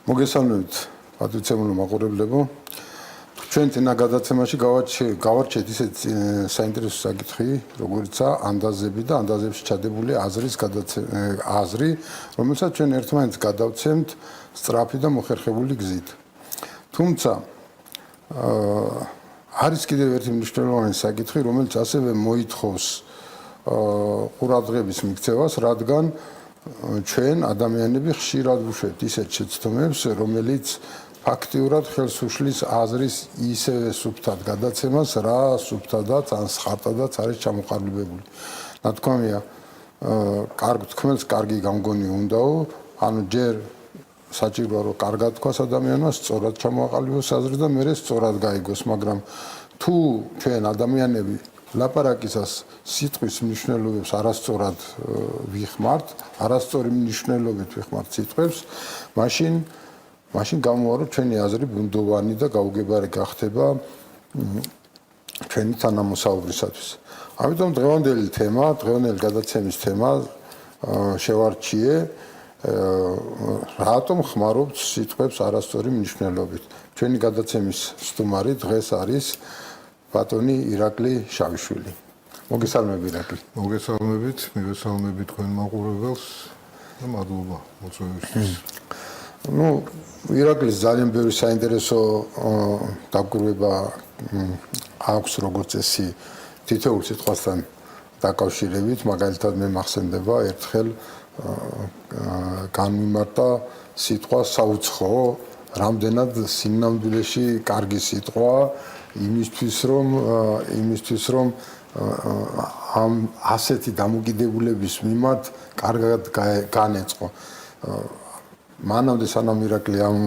მოგესალმებით, პატრიცემულო მაყურებლებო. ჩვენ წინა გადაცემაში გავარჩიეთ ისეთ საინტერესო საკითხი, როგორიცაა ანდაზები და ანდაზებში ჩადებული აზრი, რომელსაც ჩვენ ერთმანეთს გადავცემთ სწრაფი და მოხერხებული გზით. თუმცა არის კიდევ ერთი მნიშვნელოვანი საკითხი, რომელიც ასევე მოითხოვს ყურადღების მიქცევას, რადგან ჩვენ ადამიანები ხშირად ვუშვებთ ისეთ შეცდომებს, რომელიც ფაქტიურად ხელს უშლის აზრის ისევე სუფთად გადაცემას, რა სუფთადაც ან სხარტადაც არის ჩამოყალიბებული. ნათქვამია, კარგ თქმელს კარგი გამგონი უნდაო, ანუ ჯერ საჭიროა რომ კარგად თქვას ადამიანმა, სწორად ჩამოაყალიბოს აზრი და მერე სწორად გაიგოს, მაგრამ თუ ჩვენ ადამიანები ლაპარაკისას სიტყვის მნიშვნელობებს არასწორად ვიხმართ, არასწორი მნიშვნელობით ვიხმართ სიტყვებს, მაშინ გამოვა რომ ჩვენი აზრი ბუნდოვანი და გაუგებარი გახდება ჩვენი თანამოსაუბრისათვის. ამიტომ დღევანდელი გადაცემის თემა შევარჩიე რატომ ხმარობთ სიტყვებს არასწორი მნიშვნელობით. ჩვენი გადაცემის სტუმარი დღეს არის ბატონი ირაკლი შავიშვილი. მოგესალმებით ირაკლი. მოგესალმებით თქვენ მაყურებელს და მადლობა მოწვევისთვის. ირაკლის ძალიან ბევრი საინტერესო დაკვირვება აქვს როგორც წესი თითოეულ სიტყვასთან დაკავშირებით, მაგალითად მე მახსენდება ერთხელ განმიმართა სიტყვა საუცხო, რამდენად სინამდვილეში კარგი სიტყვა იმისთვის რომ ამ ასეთი დამოკიდებულების მიმართ კარგად განეწყო. მანამდე სანამ ირაკლი ამ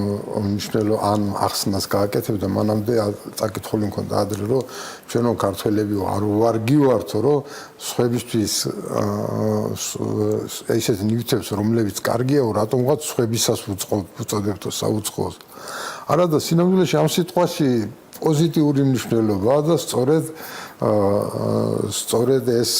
მნიშვნელო ან ახსნას გააკეთებდა, მანამდე წაკითხული მქონდა ადრე, რომ ჩვენო ქართველები ვარ გივართო, რომ სხვებისთვის ესეთ ნივთებს, რომლებიც კარგიაო, რატომღაც სხვებისას უწოდებთო საუცხოოს. არადა სინამდვილეში ამ სიტყვაში პოზიტიური მნიშვნელობაა და სწორედ ეს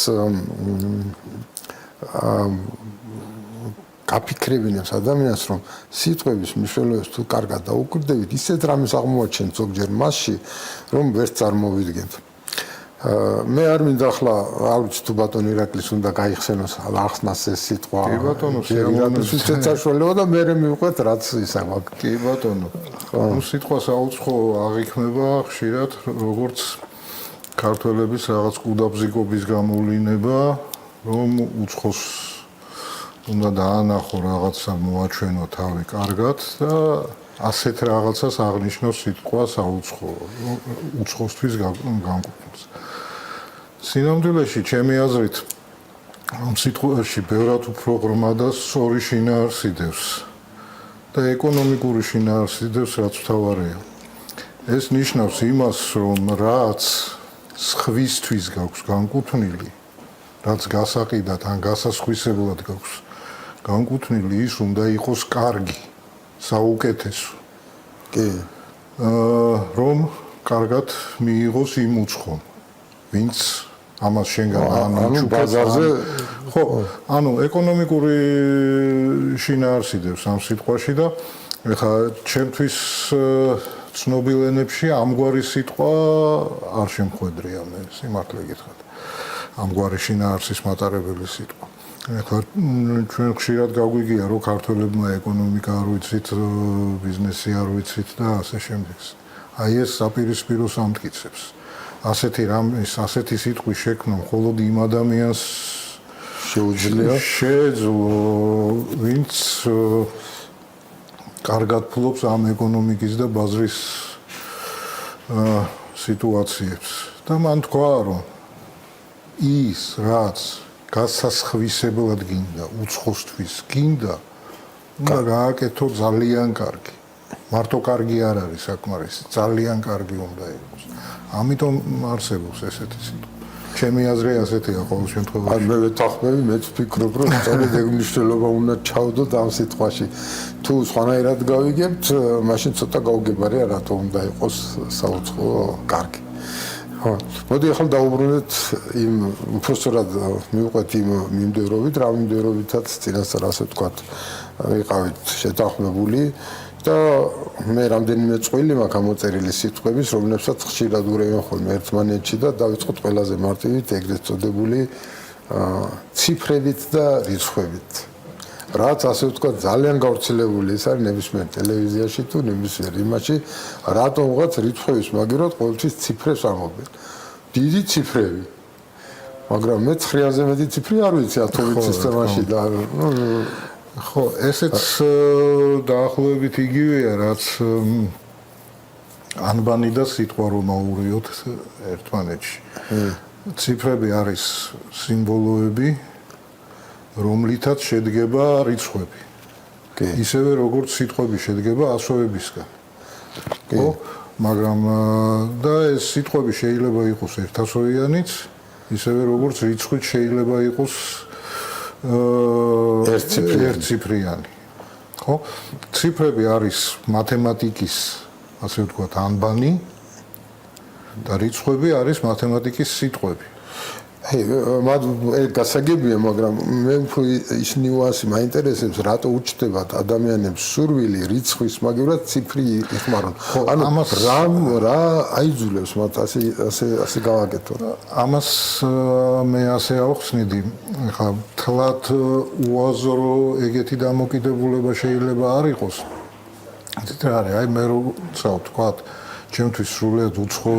გაფიქრებინებს ადამიანს, რომ სიტყვების მნიშვნელობას თუ კარგად დაუკვირდებით, ისეთ რამეს აღმოაჩენთ ზოგჯერ მასში, რომ ვერც წარმოვიდგენთ. მე არ მინდა ახლა არ ვიცი თუ ბატონ ირაკლის უნდა გაიხსენოს ახსნას ეს სიტყვა. კი ბატონო, საშუალება და მე მივყვეთ რაც ისა გვაქვს. კი ბატონო. სიტყვა საუცხო აღიქმება ხშირად როგორც ქართველების რაღაც კუდაბზიკობის გამოვლინება, რომ უცხოს უნდა დაანახო რაღაცა, მოაჩვენო თავი კარგად და ასეთ რაღაცას აღნიშნოს სიტყვა საუცხო, უცხოსთვის განკუთვნილს. სინამდვილეში ჩემი აზრით ამ სიტყვაში ბევრად უფრო ღრმა და სწორი შინაარსი დევს და ეკონომიკური შინაარსი დევს, რაც მთავარია. ეს ნიშნავს იმას, რომ რაც სხვისთვის გაქვს განკუთვნილი, რაც გასაყიდად ან გასასხვისებლად გაქვს განკუთვნილი, ის უნდა იყოს კარგი, საუკეთესო. კი. რომ კარგად მიიღოს იმ უცხომ, ვინც ამას შენგან ანუ ბაზარზე ხო, ანუ ეკონომიკური შინაარსი დევს ამ სიტყვაში და ეხლა ჩემთვის ცნობილ ენებში ამგვარი სიტყვა არ შემხვედრია მე სიმართლე გითხრათ. ამგვარი შინაარსის მატარებელი სიტყვა. ეხლა ჩვენ ხშირად გაგვიგია, რომ ქართველებმა ეკონომიკა არ ვიცით, ბიზნესი არ ვიცით და ასე შემდეგ. აი ეს საპირისპიროს ამტკიცებს. ასეთი სიტყვის შექმნა მხოლოდ იმ ადამიანს შეეძლო, ვინც კარგად ფლობს ამ ეკონომიკის და ბაზრის სიტუაციებს. და მან თქვა, რომ ის რაც გასასხვისებლად გინდა, უცხოსთვის გინდა, უნდა გააკეთო ძალიან კარგი. მარტო კარგი არ არის საკმარისი, ძალიან კარგი უნდა იყოს. ამიტომ არსებობს ესეთი სიტყვა. ჩემი აზრი ასეთია ყოველ შემთხვევაში. მე ვეთანხმები, მეც ვფიქრობ, რომ სწორედ ეგ მნიშვნელობა უნდა ჩავდოთ ამ სიტყვაში. თუ სხვანაირად გავიგებთ, მაშინ ცოტა გაუგებარია, რატომ უნდა იყოს საუცხო კარგი. ხო, მოდი ახლა დავუბრუნდეთ იმ უბრალოდ მივყვეთ იმ მიმდევრობით, რა მიმდევრობითაც წინასწარ ასე ვთქვათ, ვიყავით შეთანხმებული. და მე რამდენიმე წყვილი მაქვს ამოწერილი სიტყვების, რომლებსაც ხშირად ურევენ ხოლმე ერთმანეთში და დავიწყოთ ყველაზე მარტივით ეგრეთ წოდებული ციფრებით და რიცხვებით. რაც ასე ვთქვათ ძალიან გავრცელებული ის არის ნებისმიერ ტელევიზიაში თუ ნებისმიერ იმაში, რატომღაც რიცხვების მაგივრად ყოველთვის ციფრებს ამობენ. დიდი ციფრები. მაგრამ მე 9-ზე მეტი ციფრი არ ვიცი ათობით სისტემაში და ხო, ესეც დაახლოებით იგივეა, რაც ანბანი და სიტყვა რომ აურიოთ ერთმანეთში. ციფრები არის სიმბოლოები, რომლითაც შედგება რიცხვები. ისევე როგორც სიტყვები შედგება ასოებისგან. ხო, მაგრამ და ეს სიტყვები შეიძლება იყოს ერთასოიანიც, ისევე როგორც რიცხვიც შეიძლება იყოს ერთციფრიანი. ხო? ციფრები არის მათემატიკის, ასე ვთქვათ, ანბანი და რიცხვები არის მათემატიკის სიტყვები. მათ გასაგებია, მაგრამ მე უფრო ის ნიუანსი მაინტერესებს, რატო უჩნდებათ ადამიანებს სურვილი რიცხვის მაგივრად ციფრი იხმარონ. ანუ რა აიძულებს მათ ასე გავაკეთოთ. ამას მე ასე ავხსნიდი, ხა თლად უაზრო ეგეთი დამოკიდებულება შეიძლება არ იყოს. იცით რა არის, აი მე როცა ვთქვათ, ჩემთვის სრულიად უცხო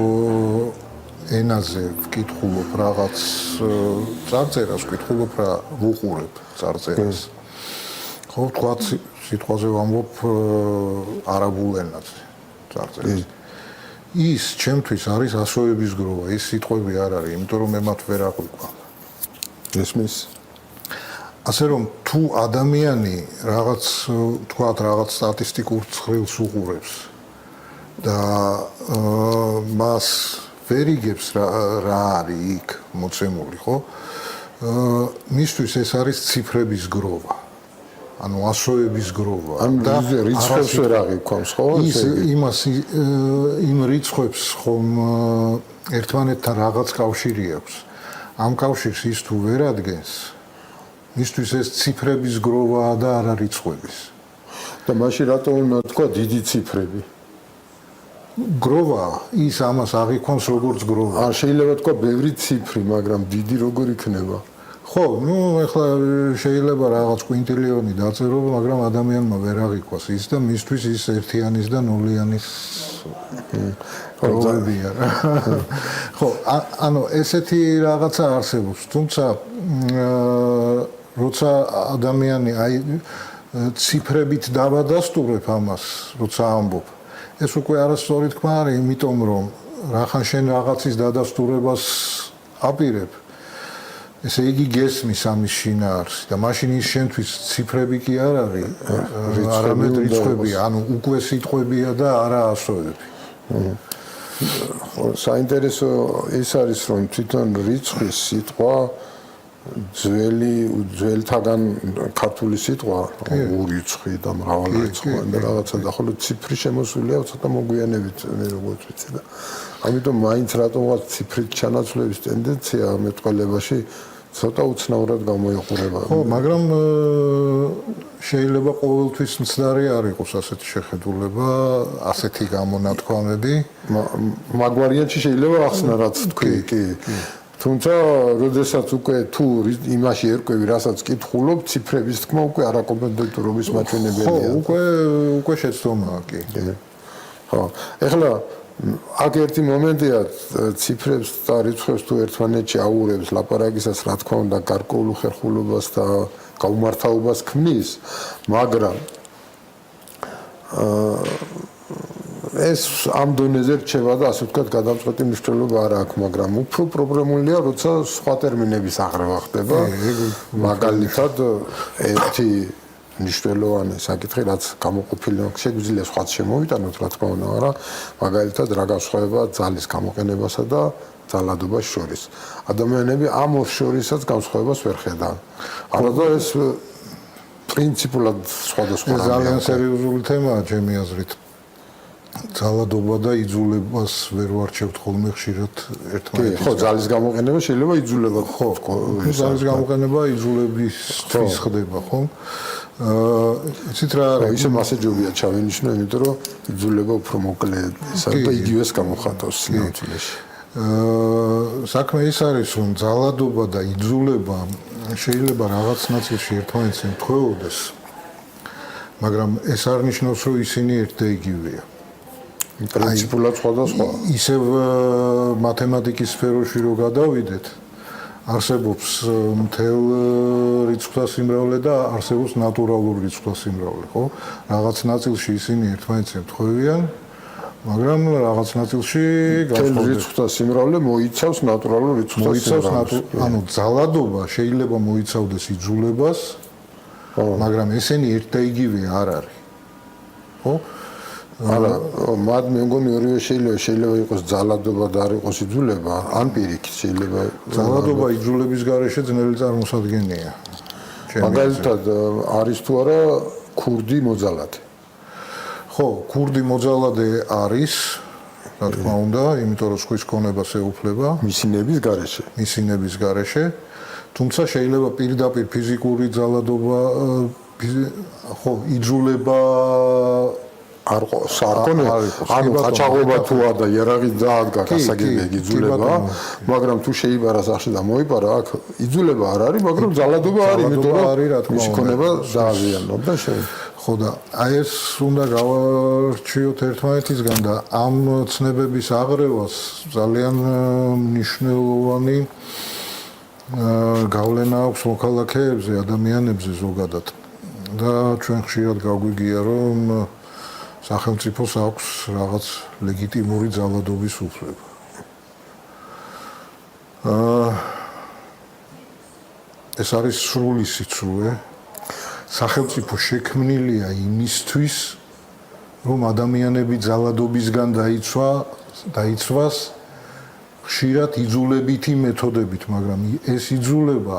ენაზე ვკითხულობ რაღაც წარწერას, ვკითხულობ რა ვუყურებ წარწერას. ხო, ვთქვათ, სიტყვაზე ვამბობ არაბულ ენაზე წარწერას. ის ჩემთვის არის ასოების გროვა, ის სიტყვები არ არის, იმიტომ რომ მე მათ ვერ აღვიქვამთ. ესმის. ასე რომ თუ ადამიანი რაღაც, ვთქვათ, რაღაც სტატისტიკურ ცხრილს უყურებს და მას ვერიგებს რა არის იქ მოცემული, ხო? მისთვის ეს არის ციფრების გროვა. ანუ ასოების გროვა. და რიცხვებს ვერ აღიქვამს, ხო? იმ რიცხვებს ხომ ერთმანეთთან რაღაც კავშირი აქვს. ამ კავშირს ის თუ ვერ ადგენს, მისთვის ეს ციფრების გროვაა და არა რიცხვების. და მაშინ რატო უნდა თქვა დიდი ციფრები? გროვა ის ამას აღიქვამს როგორც გროვა. შეიძლება თქვა ბევრი ციფრი, მაგრამ დიდი როგორ იქნება? ხო, ნუ ეხლა შეიძლება რაღაც კვინტილიონი დაწერო, მაგრამ ადამიანმა ვერ აღიქვას ის და მისთვის ის ერთიანის და ნულიანის პრობლემია. ხო, ანუ ესეთი რაღაცა არსებობს, თუმცა როცა ადამიანი აი ციფრებით დავადასტურებ ამას, როცა ამბობ, ეს უკვე არასწორი თქმა არის, იმიტომ რომ რახან შენ რაღაცის დადასტურებას აპირებ, ესე იგი გესმის ამის შინაარსი და მაშინ ის შენთვის ციფრები კი არ არის, არამედ რიცხვებია, ანუ უკვე სიტყვებია და არა ასოები. საინტერესო ის არის, რომ თვითონ რიცხვის სიტყვა ძველთაგან ქართული სიტყვა, ურიცხვი და მრავალრიცხვი და რაღაცა და ხოლო ციფრი შემოსულია ცოტა მოგვიანებით, მე როგორც ვიცი და ამიტომ მაინც რატომღაც ციფრით ჩანაცვლების ტენდენცია მეტყველებაში ცოტა უცნაურად გამოიყურება. ხო, მაგრამ შეიძლება ყოველთვის მცდარი არ იყოს ასეთი შეხედულება, ასეთი გამონათქვამები. მაგ ვარიანტში შეიძლება ახსნა რაც თქვი, კი. თუმცა, როდესაც უკვე თუ იმაში ერკვევი, რასაც კითხულობ, ციფრების თქმა უკვე არაკომპეტენტურობის მაჩვენებელია. ხო, უკვე შეცდომაა, კი. ხო, ეხლა აქ ერთი მომენტია, ციფრებს და რიცხვებს თუ ერთმანეთში აურევს ლაპარაკისას, რა თქმა უნდა, გარკვეულ ხერხულობას და გაუმართავობას ქმნის, მაგრამ ეს ამ დონეზე რჩება და ასე ვთქვათ, გადამწყვეტი მნიშვნელობა არ აქვს, მაგრამ უფრო პრობლემულია, როცა სხვა ტერმინების აღრევა ხდება. მაგალითად, ერთი მნიშვნელოვანი საკითხი, რაც გამოყოფილი აქვს, შეგვიძლია სხვაც შემოვიტანოთ, რა თქმა უნდა, მაგრამ მაგალითად, რა განსხვავება ძალის გამოყენებასა და ძალადობას შორის. ადამიანები ამ ორ შორისაც განსხვავებას ვერ ხედავენ. არადა ეს პრინციპულად სხვადასხვა ძალიან სერიოზული თემაა, ჩემი აზრით. ძალადობა და იძულებას ვერ ვარჩევთ ხოლმე ხშირად ერთმანეთს. ხო, ძალის გამოყენება შეიძლება იძულება ხო, ძალის გამოყენება იძულებისთვის ხდება, ხო? იცით რა არის? ისე მასეჯობია ჩავენიშნო, იმიტომ რომ იძულება უფრო მოკლე და იგივეს გამოხატავს სინამდვილეში. საქმე ის არის, რომ ძალადობა და იძულება შეიძლება რაღაც ნაწილში ერთმანეთს ემთხვეოდეს, მაგრამ ეს არ ნიშნავს, რომ ისინი ერთ და იგივეა. პრინციპულად სხვადასხვა. ისევ მათემატიკის სფეროში რო გადავიდეთ, არსებობს მთელ რიცხვთა სიმრავლე და არსებობს ნატურალური რიცხვთა სიმრავლე, ხო? რაღაც ნაწილში ისინი ერთმანეთს ემთხვევიან, მაგრამ რაღაც ნაწილში განსხვავდება. რიცხვთა სიმრავლე მოიცავს ნატურალურ რიცხვთა სიმრავლეს. ანუ ძალადობა შეიძლება მოიცავდეს იძულებას, მაგრამ ესენი ერთ და იგივე არ არის. ხო? არა, მათ მე მგონი ორივე შეიძლება იყოს ძალადობა და არ იყოს იძულება, ან პირიქით შეიძლება ძალადობა იძულების გარეშე ძნელი წარმოსადგენია. მაგალითად არის თუ არა ქურდი მოძალადე. ხო, ქურდი მოძალადე არის, რა თქმა უნდა, იმიტომ რომ სხვის ქონებას ეუფლება მისი ნების გარეშე. მისი ნების გარეშე, თუმცა შეიძლება პირდაპირ ფიზიკური ძალადობა, ხო, იძულება არ საკონე ანუ ყაჩაღობა თუ არ და იარაღი დაადგა გასაგებია იძულება მაგრამ თუ შეიბარა სახში და მოიპარა აქ იძულება არ არის მაგრამ ძალადობა არის იმიტომ რომ მისი ქონება დააზიანო და ხო და აი ეს უნდა გავარჩიოთ ერთმანეთისგან და ამ ცნებების აღრევას ძალიან მნიშვნელოვანი გავლენა აქვს მოქალაქეებზე ადამიანებზე ზოგადად და ჩვენ ხშირად გაგვიგია რომ სახელმწიფოს აქვს რაღაც ლეგიტიმური ძალადობის უფლება. ეს არის სრული სიცრუე. სახელმწიფო შექმნილია იმისთვის, რომ ადამიანები ძალადობისგან დაიცვას ხშირად იძულებითი მეთოდებით, მაგრამ ეს იძულება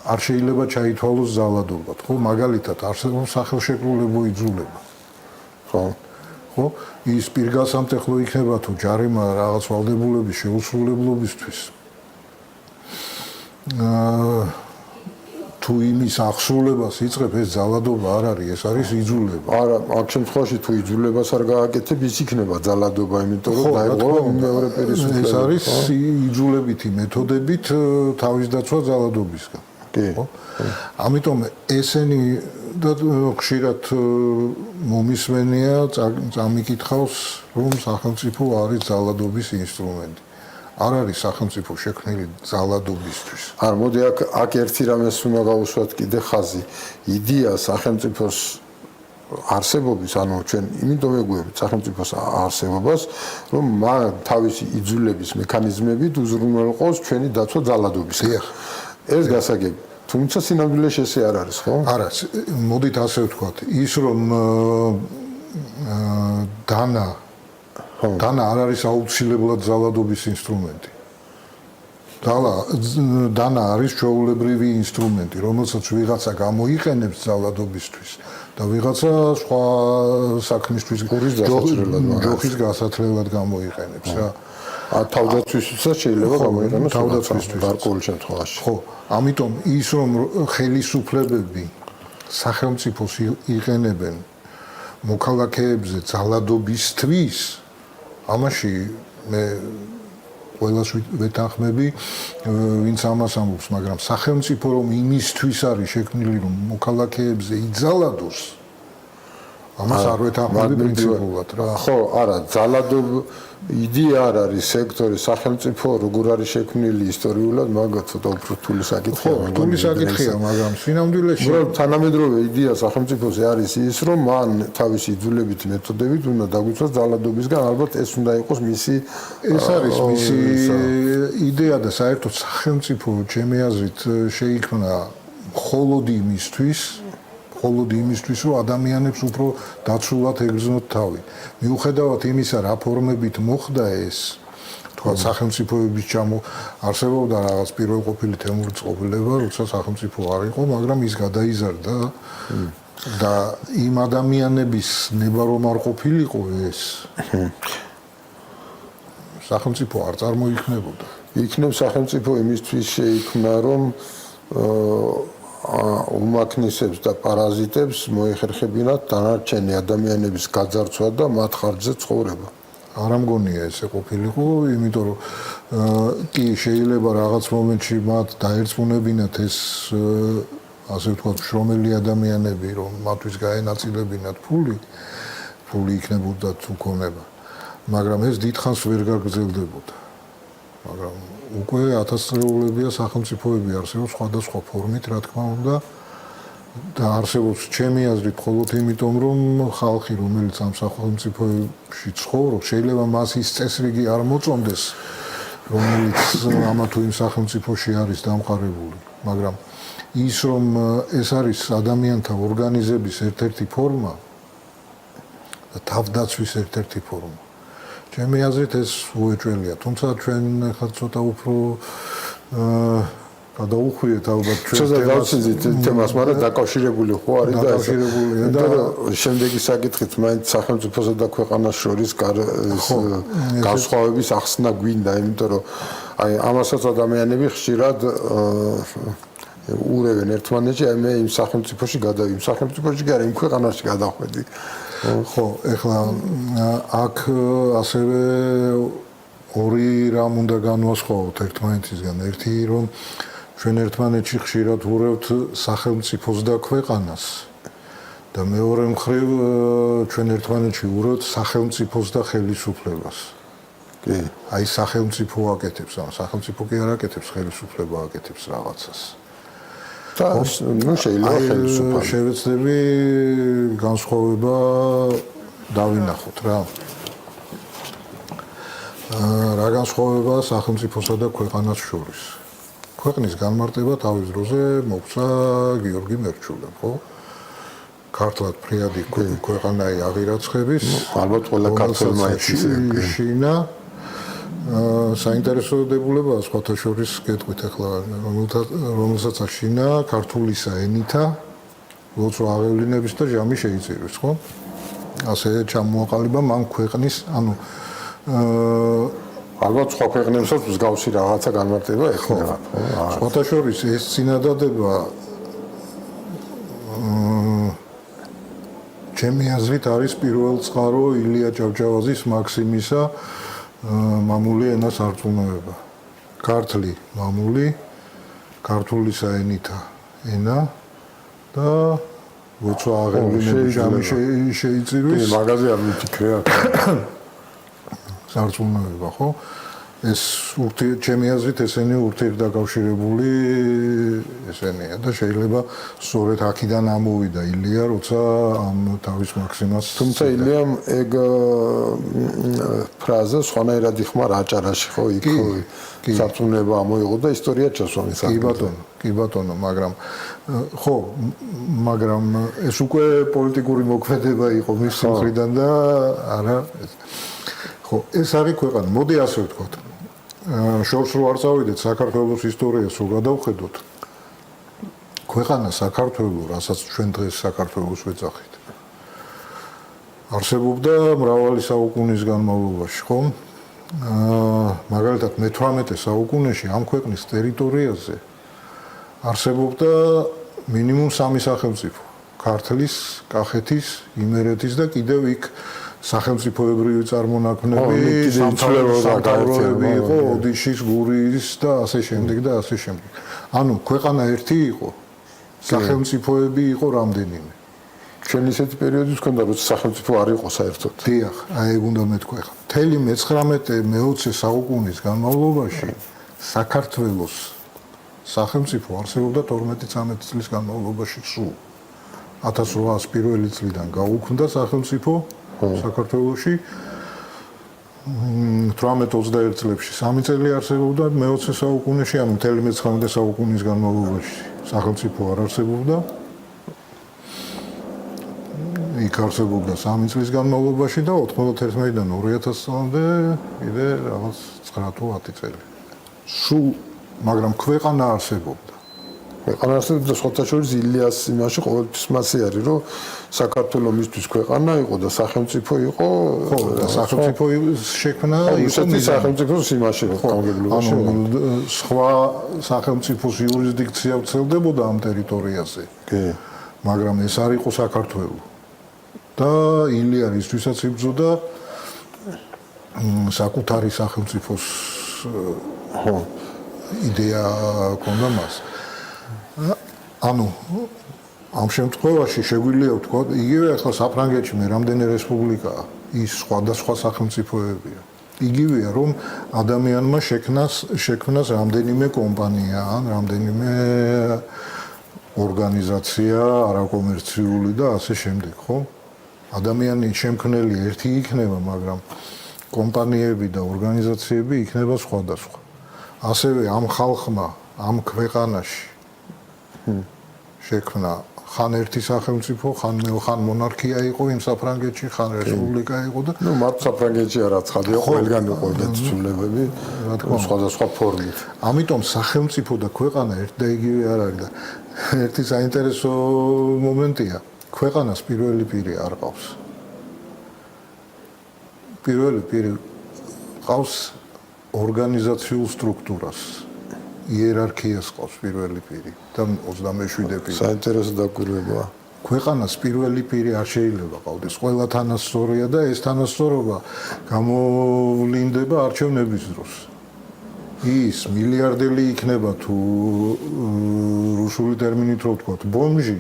არ შეიძლება ჩაითვალოს ძალადობად, ხო? მაგალითად, არსებობს სახელშეკრულებო იძულება. ხო? ის პირგასამტეხლო იქნება თუ ჯარიმა რაღაც ვალდებულების შეუსრულებლობისთვის. თუ იმის ახსრულებას იწყებ, ეს ძალადობა არ არის, ეს არის იძულება. არა, აქ შემთხვევაში თუ იძულებას არ გააკეთებ, ის იქნება ძალადობა, იმიტომ რომ დაეღო მეორე პირისუფლება. ეს არის იძულებითი მეთოდებით თავის დაცვა ძალადობისგან. ხო? ამიტომ ესენი და ხშირად მომისმენია წამიკითხავს, რომ სახელმწიფო არის ძალადობის ინსტრუმენტი. არ არის სახელმწიფო შექმნილი ძალადობისთვის. არა, მოდი აქ ერთი რამეს უნდა გავუსვათ კიდე ხაზი. იდეა სახელმწიფოს არსებობის, ანუ ჩვენ იმიტომ ვეგუებით სახელმწიფოს არსებობას, რომ თავისი იძულების მექანიზმებით უზრუნველყოს ჩვენი დაცვა ძალადობისგან. ეს გასაგები. თუმცა სინამდვილეში ესე არ არის, ხო? არა, მოდით ასე ვთქვათ, ის რომ დანა არ არის აუცილებლად ძალადობის ინსტრუმენტი. დანა არის ჩვეულებრივი ინსტრუმენტი, რომელსაც ვიღაცა გამოიყენებს ძალადობისთვის და ვიღაცა სხვა საქმისთვის ჯოხის გასათრელად გამოიყენებს რა. თავდაცვისთვისაც შეიძლება გამოიყენოს თავდაცვისთვის გარკვეულ შემთხვევაში. ხო, ამიტომ ის რომ ხელისუფლებები სახელმწიფოს იყენებენ მოქალაქეებზე ძალადობისთვის, ამაში მე ყველას ვეთანხმები, ვინც ამას ამბობს, მაგრამ სახელმწიფო რომ იმისთვის არის შექმნილი, რომ მოქალაქეებზე იძალადოს, ამას არ ვეთანხმები პრინციპულად რა. ხო, არა, ძალადობა იდეა არ არის სექტორი სახელმწიფო როგორ არის შექმნილი ისტორიულად, მაგათ ცოტა უფრო რთული საკითხია. ხო, რთული საკითხია, მაგრამ სინამდვილეში თანამედროვე იდეა სახელმწიფოზე არის ის, რომ მან თავისი იძულებითი მეთოდებით უნდა დაგვიცვას ძალადობისგან, ალბათ ეს უნდა იყოს მისი ეს არის მისი იდეა და საერთოდ სახელმწიფო ჩემი აზრით შეიქმნა მხოლოდ იმისთვის, რომ ადამიანებს უფრო დაცულად ეგრძნოთ თავი. მიუხედავად იმისა, რა ფორმებით მოხდა ეს, თქვა სახელმწიფოების არსებობდა რაღაც პირველყოფილი თემური წყობილება, როცა სახელმწიფო არ იყო, მაგრამ ის გადაიზარდა და იმ ადამიანების ნება რომ არ ყოფილიყო ეს სახელმწიფო არ წარმოიქმნებოდა. იქნებ სახელმწიფო იმისთვის შეიქმნა, რომ უმაქნისებს და პარაზიტებს მოეხერხებინათ დანარჩენი ადამიანების გაძარცვა და მათ ხარჯზე ცხოვრება. არ ამგონია ესე ყოფილიყო, იმიტომ რომ კი შეიძლება რაღაც მომენტში მათ დაერწმუნებინათ ეს ასე ვთქვათ, შრომელი ადამიანები, რომ მათთვის გაენაწილებინათ ფული იქნებოდათ უქონება. მაგრამ ეს დიდხანს ვერ გაგრძელდებოდა. მაგრამ უკვე 1000 წლეულებია სახელმწიფოები არსებობს სხვადასხვა ფორმით, რა თქმა უნდა, და არსებობს ჩემი აზრით მხოლოდ იმიტომ, რომ ხალხი, რომელიც ამ სახელმწიფოებში ცხოვრობს, შეიძლება მას ის წესრიგი არ მოწონდეს, რომელიც ამა თუ იმ სახელმწიფოში არის დამყარებული, მაგრამ ის რომ ეს არის ადამიანთა ორგანიზების ერთ-ერთი ფორმა და თავდაცვის ერთ-ერთი ფორმა. ჩემი აზრით ეს უეჭველია, თუმცა ჩვენ ხა ცოტა უფრო გადაუხვიეთ ალბათ ჩვენ თემას, მაგრამ დაკავშირებული ხო არის და დაკავშირებულია და შემდეგი საკითხით მაინც სახელმწიფოსა და ქვეყანას შორის განსხვავების ახსნა გვინდა, იმიტომ რომ აი ამასაც ადამიანები ხშირად ურევენ ერთმანეთში, აი მე იმ სახელმწიფოში გადავი, იმ სახელმწიფოში კი არა, იმ ქვეყანაში გადახვედი. ხო, ეხლა აქ ასევე ორი რამ უნდა განვასხვაოთ ერთმანეთისგან. ერთი რომ ჩვენ ერთმანეთში ხშირად ვურევთ სახელმწიფოს და ქვეყანას და მეორე მხრივ ჩვენ ერთმანეთში ვურევთ სახელმწიფოს და ხელისუფლებას. კი, აი სახელმწიფო აკეთებს, სახელმწიფო კი არ აკეთებს, ხელისუფლება აკეთებს რაღაცას. და ნუ შეიძლება ხელისუფლება შევეცდები განსხვავება დავინახოთ რა. რა განსხვავება სახელმწიფოსა და ქვეყანას შორის. ქვეყნის განმარტება თავის დროზე მოგვცა გიორგი მერჩულემ, ხო? ქართლად ფრიადი ქვეყანაი აღირაცხების, ალბათ ყველა ქართველმა ისინა საინტერესო დებულებაა სხვათა შორის გეტყვით ახლა რომელსაც აშინა ქართულისა ენითა ლოცვა აღევლინების და ჟამი შეიწირვის, ხო? ასე ჩამოაყალიბა მან ქვეყნის, ანუ ალბათ სხვა ქვეყნებსაც მსგავსი რაღაცა განმარტება ეხება. სხვათა შორის ეს წინადადება ჩემი აზრით არის პირველ წყარო ილია ჭავჭავაძის მაქსიმისა მამული ენას არწმუნოება. ქართლი მამული, ქართულისა ენითა ენა და ლოცვა აღევლინების ჟამი შეიწირვის. მაგაზე არ მითქრია. სარწმუნოება, ხო? ეს ჩემი აზრით ესენი ურთიერთდაკავშირებული ესენია და შეიძლება სწორედ აქედან ამოვიდა ილია, როცა ამ თავის მაქსიმას. თუმცა ილიამ ეგ ფრაზა სხვანაირად იხმარ აჭარაში, ხო? იქ სარწმუნოება ამოიღო და ისტორია ჩასვამის. კი ბატონო, მაგრამ ხო, მაგრამ ეს უკვე პოლიტიკური მოქმედება იყო მის მხრიდან და არა ხო, ეს არის ქვეყანა. მოდი ასე ვთქვათ. შორს რო არ წავიდეთ საქართველოს ისტორიას რო გადავხედოთ. ქვეყანა საქართველო, რასაც ჩვენ დღეს საქართველოს ვეძახით. არსებობდა მრავალი საუკუნის განმავლობაში, ხო? მაგალითად მე-18 საუკუნეში ამ ქვეყნის ტერიტორიაზე არსებობდა მინიმუმ 3 სახელმწიფო: ქართლის, კახეთის, იმერეთის და კიდევ იქ სახელმწიფოებრივი წარმონაქმნები, სამთავროები იყო, ოდიშის, გურიის და ასე შემდეგ და ასე შემდეგ. ანუ ქვეყანა ერთი იყო, სახელმწიფოები იყო რამდენიმე. ჩვენ ისეთი პერიოდის ჰქონდა, როცა სახელმწიფო არ იყო საერთოდ. დიახ, აი ეგ უნდა მეთქვა ახლა. მთელი მე-19 საუკუნის განმავლობაში საქართველოს სახელმწიფო არსებობდა 12-13 წლის განმავლობაში სულ. 1801 წლიდან გაუქმდა სახელმწიფო საქართველოში 18-21 წლებში 3 წელი არსებობდა მე-20 საუკუნეში, ანუ მთელი მე-19 საუკუნის განმავლობაში სახელმწიფო არ არსებობდა. იქ არსებობდა 3 წლის განმავლობაში და 91-დან 2000 წლამდე კიდე რაღაც 9 თუ 10 წელი. სულ, მაგრამ ქვეყანა არსებობდა. ქვეყანასთან და სხვათა შორის ილიას იმაში ყოველთვის მასე არის, რომ საქართველოს მისთვის ქვეყანა იყო და სახელმწიფო იყო, ხო, და სახელმწიფო შექმნა ისეთი სახელმწიფოს იმაში გამგებლობაში. სხვა სახელმწიფოს იურისდიქცია ვრცელდებოდა ამ ტერიტორიაზე. კი. მაგრამ ეს არ იყო საქართველო. და ილია ისთვისაც იბრძოდა საკუთარი სახელმწიფოს ხო, იდეა ჰქონდა მას. ანუ ამ შემთხვევაში შეგვიძლია ვთქვა, იგივე ახლა საფრანგეთში მე რამდენი რესპუბლიკაა, ის სხვადასხვა სახელმწიფოებია. იგივეა, რომ ადამიანმა შექმნას რამდენიმე კომპანია, ან რამდენიმე ორგანიზაცია, არაკომერციული და ასე შემდეგ, ხო? ადამიანი შემქმნელი ერთი იქნება, მაგრამ კომპანიები და ორგანიზაციები იქნება სხვადასხვა. ასევე ამ ხალხმა, ამ ქვეყანაში შექმნა ხან ერთი სახელმწიფო, ხან მონარქია იყო იმ საფრანგეთში, ხან რესპუბლიკა იყო და ნუ მათ საფრანგეთში არა ცხადია, ყველგან იყო დაცვლილებები, სხვადასხვა ფორმით. ამიტომ სახელმწიფო და ქვეყანა ერთ და იგივე არ არის და ერთი საინტერესო მომენტია, ქვეყანას პირველი პირი არ ყავს. პირველი პირი ყავს ორგანიზაციულ სტრუქტურას. იერარქიას ყავს პირველი პირი და 27 პირი. საინტერესო დაკვირვებაა. ქვეყანას პირველი პირი არ შეიძლება ყავდეს. ყველა თანასწორია და ეს თანასწორობა გამოვლინდება არჩევნების დროს. ის მილიარდელი იქნება თუ რუსული ტერმინით რო ვთქვათ, ბომჟი.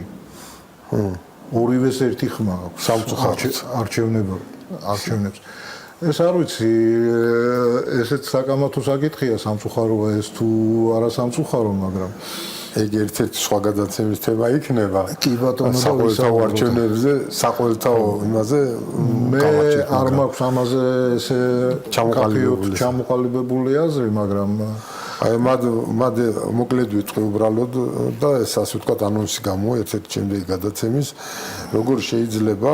ორივეს ერთი ხმა აქვს არჩევნებს. ეს არ ვიცი, ესეც საკამათო საკითხია, სამწუხაროა ეს თუ არა სამწუხარო, მაგრამ ეგ ერთ-ერთი სხვა გადაცემის თემა იქნება. კი ბატონო, საყოველთაო არჩევნებზე, საყოველთაო იმაზე მე არ მაქვს ამაზე ესე ჩამოყალიბებული აზრი, მაგრამ აი მად მოკლედ ვიტყვი უბრალოდ და ეს ასე ვთქვათ ანონსი გამოვა ერთ-ერთი შემდეგი გადაცემის, როგორ შეიძლება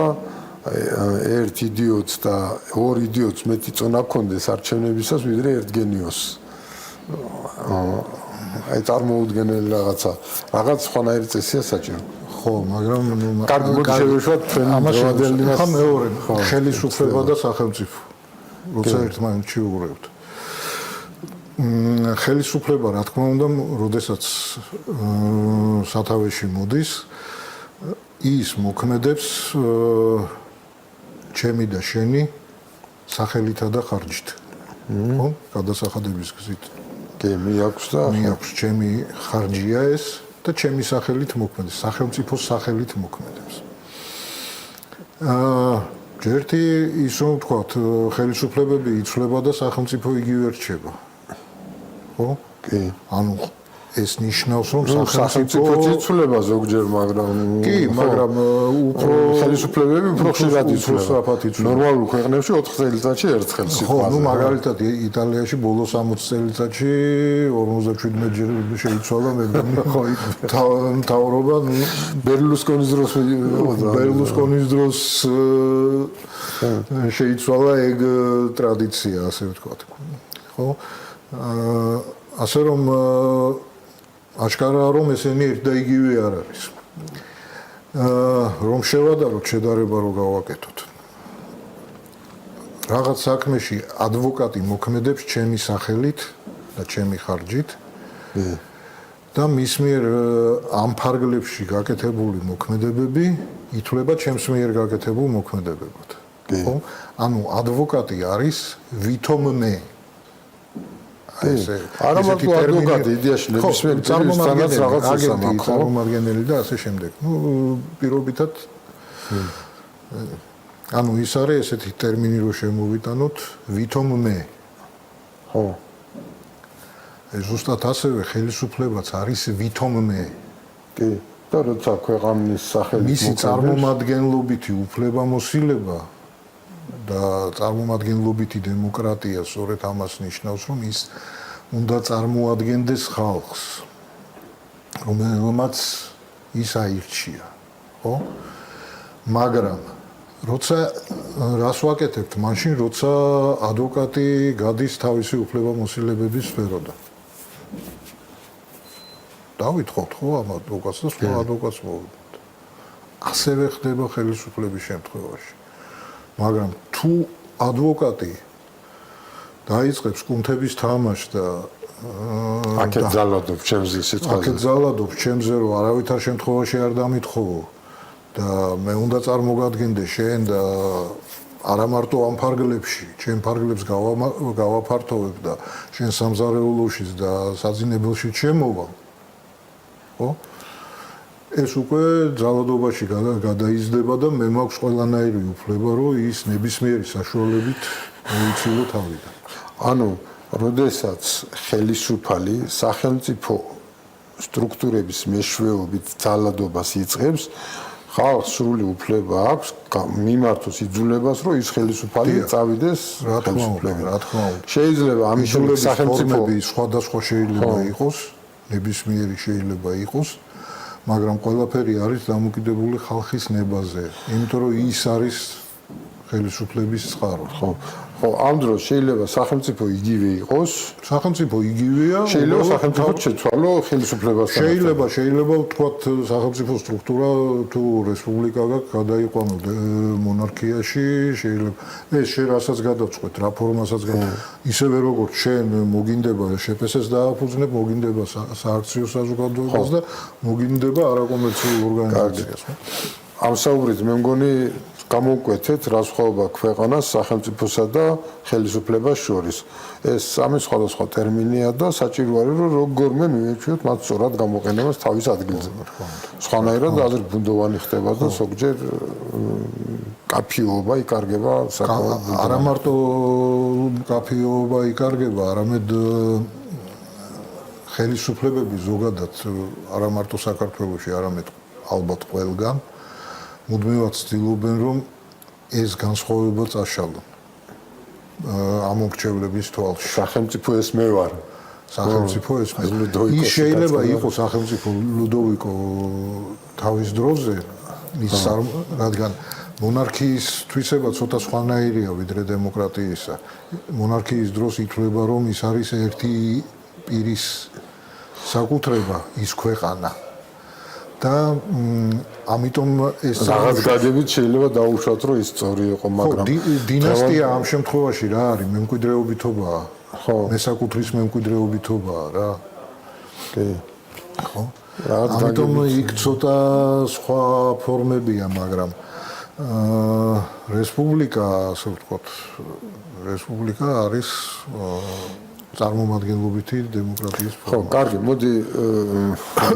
ერთ იდიოტს და ორ იდიოტს მეტი წონა ჰქონდეს არჩევნებისას, ვიდრე ერთ გენიოსს. აი წარმოუდგენელი რაღაც სხვანაირი წესია საჭირო. ხო, მაგრამ კარგი მოდი შევეშვათ ჩვენ მოდელინას. ხა მეორე, ხელისუფლება და სახელმწიფო. როცა ერთმანეთში უღრევთ. ხელისუფლება, რა თქმა უნდა, როდესაც სათავეში მოდის, ის მოქმედებს ჩემი და შენი სახელითა და ხარჯით. ხო? გადასახადების გზით. კი, მიაქვს და მიაქვს ჩემი ხარჯია ეს და ჩემი სახელით მოქმედებს, სახელმწიფოს სახელით მოქმედებს. ჯერთი ის რომ ვთქვათ, ხელისუფლებები იცვლება და სახელმწიფო იგივე რჩება. ხო? კი. ანუ ეს ნიშნავს რომ სახელმწიფო იცვლება ზოგჯერ, მაგრამ კი, მაგრამ უფრო ხელისუფლებები უფრო ხშირად იცვლება. იცვლება. ნორმალურ ქვეყნებში 4 წელიწადში ერთხელ ხო, ნუ მაგალითად იტალიაში ბოლო 60 წელიწადში 57 ჯერ შეიცვალა ხო მთავრობა ბერლუსკონის დროს ბერლუსკონის დროს შეიცვალა ეგ ტრადიცია, ასე ვთქვათ. ხო? ასე რომ აშკარაა რომ ესენი ერთ და იგივე არ არის. რომ შევადაროთ შედარება რო გავაკეთოთ. რაღაც საქმეში ადვოკატი მოქმედებს ჩემი სახელით და ჩემი ხარჯით. და მის მიერ ამ ფარგლებში გაკეთებული მოქმედებები ითვლება ჩემს მიერ გაკეთებულ მოქმედებებად. ხო? ანუ ადვოკატი არის ვითომ მე. არა მარტო ადვოკატი, იდეაში ნებისმიერ წარმომადგენელს რაღაც აგენტი, წარმომადგენელი და ასე შემდეგ. ნუ პირობითად ანუ ის არის ესეთი ტერმინი რო შემოვიტანოთ, ვითომ მე. ხო. ეს ზუსტად ასევე ხელისუფლებაც არის ვითომ მე. კი. და როცა ქვეყნის სახელით მისი წარმომადგენლობითი უფლებამოსილება და წარმომადგენლობითი დემოკრატია სწორედ ამას ნიშნავს, რომ ის უნდა წარმოადგენდეს ხალხს, რომელმაც ის აირჩია, ხო? მაგრამ როცა რას ვაკეთებთ, მაშინ როცა ადვოკატი გადის თავისი უფლებამოსილებების სფეროდან. დავითხოვთ ხო ამ ადვოკატს და სხვა ადვოკატს მოვიდეთ. ასევე ხდება ხელისუფლების შემთხვევაში. მაგრამ თუ ადვოკატი დაიწყებს კუნთების თამაშს და აქეთ ძალადობ ჩემზე სიტყვაზე. აქეთ ძალადობ ჩემზე რომ არავითარ შემთხვევაში არ დამითხოვო და მე უნდა წარმოგადგენდე შენ და არა მარტო ამ ფარგლებში, ჩემ ფარგლებს გავაფართოვებ და შენ სამზარეულოშიც და საძინებელშიც შემოვალ. ხო? ეს უკვე ძალადობაში გადაიზრდება და მე მაქვს ყველანაირი უფლება, რომ ის ნებისმიერი საშუალებით მოიცილო თავიდან. ანუ, როდესაც ხელისუფალი სახელმწიფო სტრუქტურების მეშვეობით ძალადობას იწყებს, ხალხს სრული უფლება აქვს მიმართოს იძულებას, რომ ის ხელისუფალი წავიდეს ხელისუფლებით. რა თქმა უნდა. შეიძლება ამის სახელმწიფო სხვადასხვა შეიძლება იყოს, ნებისმიერი შეიძლება იყოს, მაგრამ ყველაფერი არის დამოკიდებული ხალხის ნებაზე, იმიტომ რომ ის არის ხელისუფლების წყარო. ხო, ამ დროს შეიძლება სახელმწიფო იგივე იყოს, სახელმწიფო იგივეა, შეიძლება სახელმწიფო შეცვალო ხელისუფლებასთან. შეიძლება ვთქვათ სახელმწიფო სტრუქტურა თუ რესპუბლიკა გადაიყვანო მონარქიაში, შეიძლება ეს შენ რასაც გადავწყვეტ, რა ფორმასაც ისევე როგორც შენ მოგინდება შეფესეს დააფუძნებ, მოგინდება სააქციო საზოგადოებას და მოგინდება არაკომერციულ ორგანიზაციას. ამ საუბრით მე მგონი გამოვკვეთეთ რა სხვაობა ქვეყანას სახელმწიფოსა და ხელისუფლებას შორის. ეს სამი სხვადასხვა ტერმინია და საჭირო არის რომ როგორმე მივეჩვიოთ მათ სწორად გამოყენებას თავის ადგილზე. სხვანაირად აზრი ბუნდოვანი ხდება და ზოგჯერ კაფიობა იკარგება საკმაოდ. არა მარტო კაფიობა იკარგება, არამედ ხელისუფლებები ზოგადად არა მარტო საქართველოში, არამედ ალბათ ყველგან მუდმივად ცდილობენ, რომ ეს განსხვავება წაშალონ ამორჩევლების თვალში. სახელმწიფო ეს მე ვარ. სახელმწიფო ეს ის შეიძლება იყოს სახელმწიფო ლუდოვიკო თავის დროზე, რადგან მონარქიის თვისება ცოტა სხვანაირია ვიდრე დემოკრატიისა. მონარქიის დროს ითვლება, რომ ის არის ერთი პირის საკუთრება, ის ქვეყანა. და ამიტომ ეს რაღაც გადებით შეიძლება დაუშვათ რომ ის სწორი იყო, მაგრამ დინასტია ამ შემთხვევაში რა არის? მემკვიდრეობითობაა. ხო, მესაკუთრის მემკვიდრეობითობაა რა. კი. ხო. ამიტომ იქ ცოტა სხვა ფორმებია, მაგრამ რესპუბლიკა, ასე ვთქვათ, რესპუბლიკა არის წარმომადგენლობითი დემოკრატიის ფორმა. ხო, კარგი, მოდი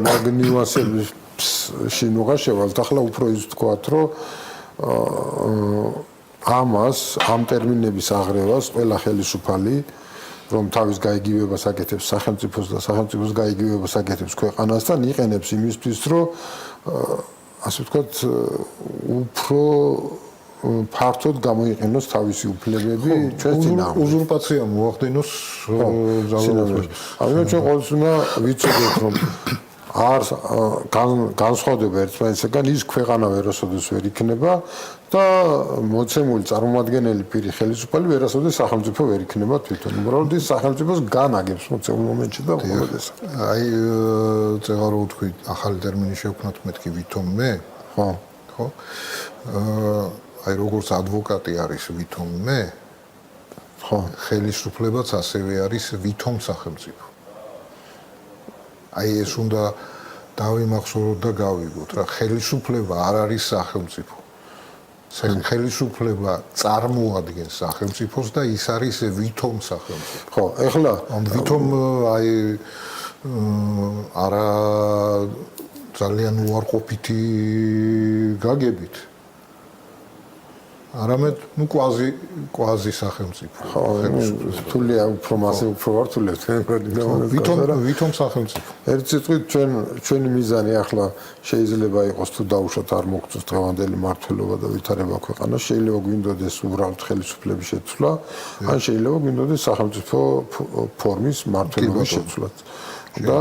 მაგნიუანსების შინუღა შევალთ. ახლა უფრო ის ვთქვათ, რომ ამას ამ ტერმინების აღრევას ყველა ხელისუფალი რომ თავის გაიგივებას აკეთებს სახელმწიფოს და სახელმწიფოს გაიგივებას აკეთებს ქვეყანასთან იყენებს იმისთვის, რომ ასე ვთქვათ, უფრო ფართოდ გამოიყენოს თავისი უფლებები ჩვენ წინააღმდეგ. უზურპაცია მოახდინოს ძალაუფლებას. ამიტომ ჩვენ ყოველთვის უნდა ვიცოდეთ, რომ არ განსხვავდება ერთმანეთისგან ის ქვეყანა ვერასოდეს ვერ იქნება და მოცემული წარმომადგენელი პირი ხელისუფალი ვერასოდეს სახელმწიფო ვერ იქნება თვითონ. უბრალოდ ის სახელმწიფოს განაგებს მოცემულ მომენტში და უბრალოდ აი წეღარო ვთქვი ახალი ტერმინი შევქმნათ მეთქი ვითომ მე? ხო. ხო? აი როგორც ადვოკატი არის ვითომ მე? ხო. ხელისუფლებაც ასევე არის ვითომ სახელმწიფო. აი ეს უნდა დავიმახსოვროთ და გავიგოთ რა ხელისუფლება არ არის სახელმწიფო. ხელისუფლება წარმოადგენს სახელმწიფოს და ის არის ვითომ სახელმწიფო. ხო, ეხლა ვითომ აი არა ძალიან უარყოფითი გაგებით არამედ ნუ კვაზი სახელმწიფო. ხო, თულია უფრო მასე უფრო ვართულებ ვითომ სახელმწიფო. ერთ სიტყვით ჩვენი მიზანი ახლა შეიძლება იყოს თუ დაუშვათ არ მოგწოს დღევანდელი მართლობა და ვითარება ქვეყანა, შეიძლება გვინდოდეს უბრალოდ ხელისუფლების შეცვლა, ან შეიძლება გვინდოდეს სახელმწიფო ფორმის მართლობის შეცვლა. და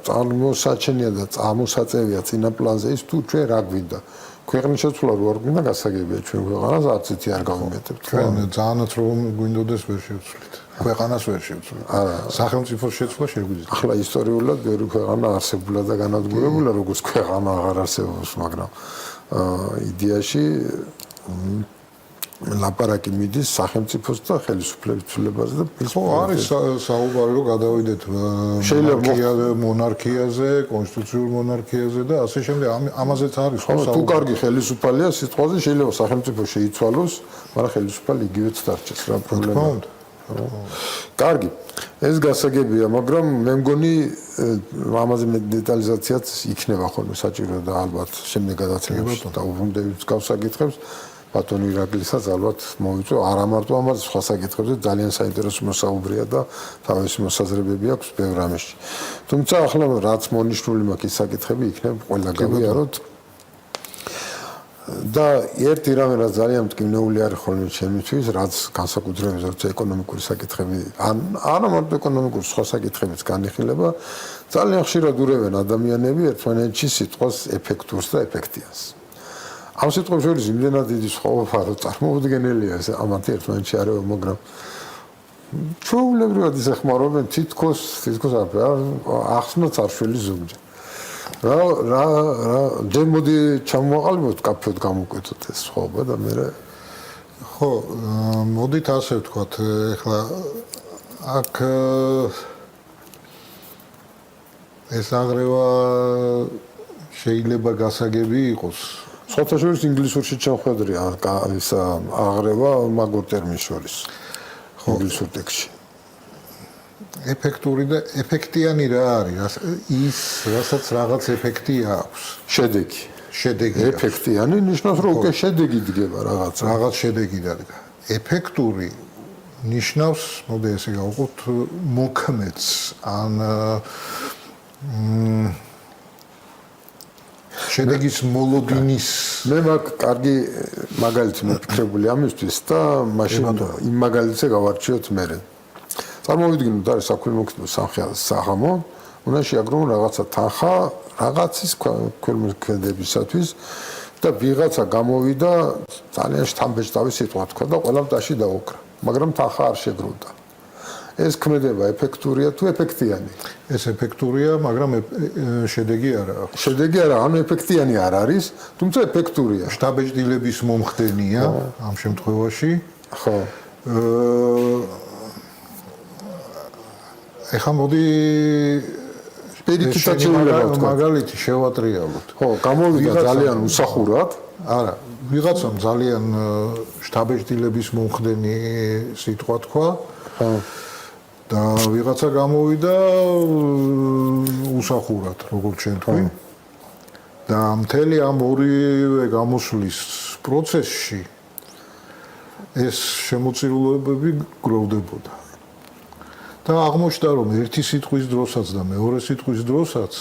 წარმოსაჩენია და წარმოსაწევია წინა პლანზე ის თუ ჩვენ რა გვინდა. ქვეყნის შეცვლა რო არ გვინდა გასაგებია ჩვენ ქვეყანას არც ერთი არ გავიმეტებთ. ჩვენ ძალიანაც რომ გვინდოდეს ვერ შევცვლით. ქვეყანას ვერ შევცვლით. სახელმწიფოს შეცვლა შეგვიძლია. ახლა ისტორიულად ბევრი ქვეყანა არსებულა და განადგურებულა, როგორც ქვეყანა აღარ არსებობს, მაგრამ იდეაში ლაპარაკი მიდის სახელმწიფოს და ხელისუფლების ცვლილებაზე და არის საუბარი რომ გადავიდეთ მონარქიაზე, კონსტიტუციურ მონარქიაზე და ასე შემდეგ ამაზეც არის ხო თუ კარგი ხელისუფალია სიტყვაზე შეიძლება სახელმწიფო შეიცვალოს, მაგრამ ხელისუფალი იგივეც დარჩეს რა პრობლემაა. კარგი, ეს გასაგებია, მაგრამ მე მგონი ამაზე დეტალიზაციაც იქნება ხოლმე საჭირო და ალბათ შემდეგ გადაცემებში დაუბრუნდებით გავსაკითხებს. ბატონი ირაკლისაც ალბათ მოვიწვევ არა მარტო ამაზე სხვა საკითხებზე ძალიან საინტერესო მოსაუბრია და თავისი მოსაზრებები აქვს ბევრ რამეში. თუმცა ახლა რაც მონიშნული მაქვს ის საკითხები იქნება ყველა გავიაროთ. და ერთი რამე რაც ძალიან მტკივნეული არის ხოლმე ჩემთვის, რაც განსაკუთრებით როცა ეკონომიკური საკითხები არა მარტო ეკონომიკური სხვა საკითხებიც განიხილება, ძალიან ხშირად ურევენ ადამიანები ერთმანეთში სიტყვას ეფექტურს და ეფექტიანს. ამ სიტყვებს შორის იმდენად დიდი სხვაობა რომ წარმოუდგენელია ეს ამათი ერთმანეთში არის, მაგრამ ჩვეულებრივად იხმარობენ თითქოს ახსნაც არ შეველი ზოგჯერ. რა ჯერ მოდი ჩამოვაყალიბოთ კაფედ გამოკვეთოთ ეს სხვაობა და მე ხო მოდით ასე ვთქვათ ეხლა აქ ეს აღრევა შეიძლება გასაგები იყოს სხვათა შორის ინგლისურში ჩამოხვედრია ის აღრევა მაგურ ტერმინს შორის ინგლისურ ტექსტში ეფექტური და ეფექტიანი რა არის ის რასაც რაღაც ეფექტი აქვს შედეგი ეფექტიანი ნიშნავს რომ უკვე შედეგი დგება რაღაც შედეგი დადგა ეფექტური ნიშნავს მოდი ესე გავუყოთ მოქმედს ან შედეგის მოლოდინის მე მაგ კარგი მაგალითი მიფიქრებული ამისთვის და მაშინ იმ მაგალითზე გავარჩიოთ მე წარმოვიდგინოთ არის საქველმოქმედო საღამო უნდა შეაგროვონ რაღაცა თანხა რაღაცის ქველმოქმედებისათვის და ვიღაცა გამოვიდა ძალიან შთამბეჭდავი სიტყვა თქვა და ყველა მტაში დაუკრა მაგრამ თანხა არ შეგროვდა ეს ქმედება ეფექტურია თუ ეფექტიანი ეს ეფექტურია მაგრამ შედეგი არა შედეგი არა ანუ ეფექტიანი არ არის თუმცა ეფექტურია შთაბეჭდილების მომხდენია ამ შემთხვევაში ხო ეხლა მოდი პირიქითაც შეიძლება ვთქვა მაგალითი შევატრიალოთ ხო გამოვიდა ძალიან უსახურად არა ვიღაცამ ძალიან შთაბეჭდილების მომხდენი სიტყვა თქვა ხო და ვიღაცა გამოვიდა უსახურად როგორც ჩვენ თქვი და მთელი ამ ორივე გამოსვლის პროცესში ეს შემოწირულობები გროვდებოდა და აღმოჩნდა რომ ერთი სიტყვის დროსაც და მეორე სიტყვის დროსაც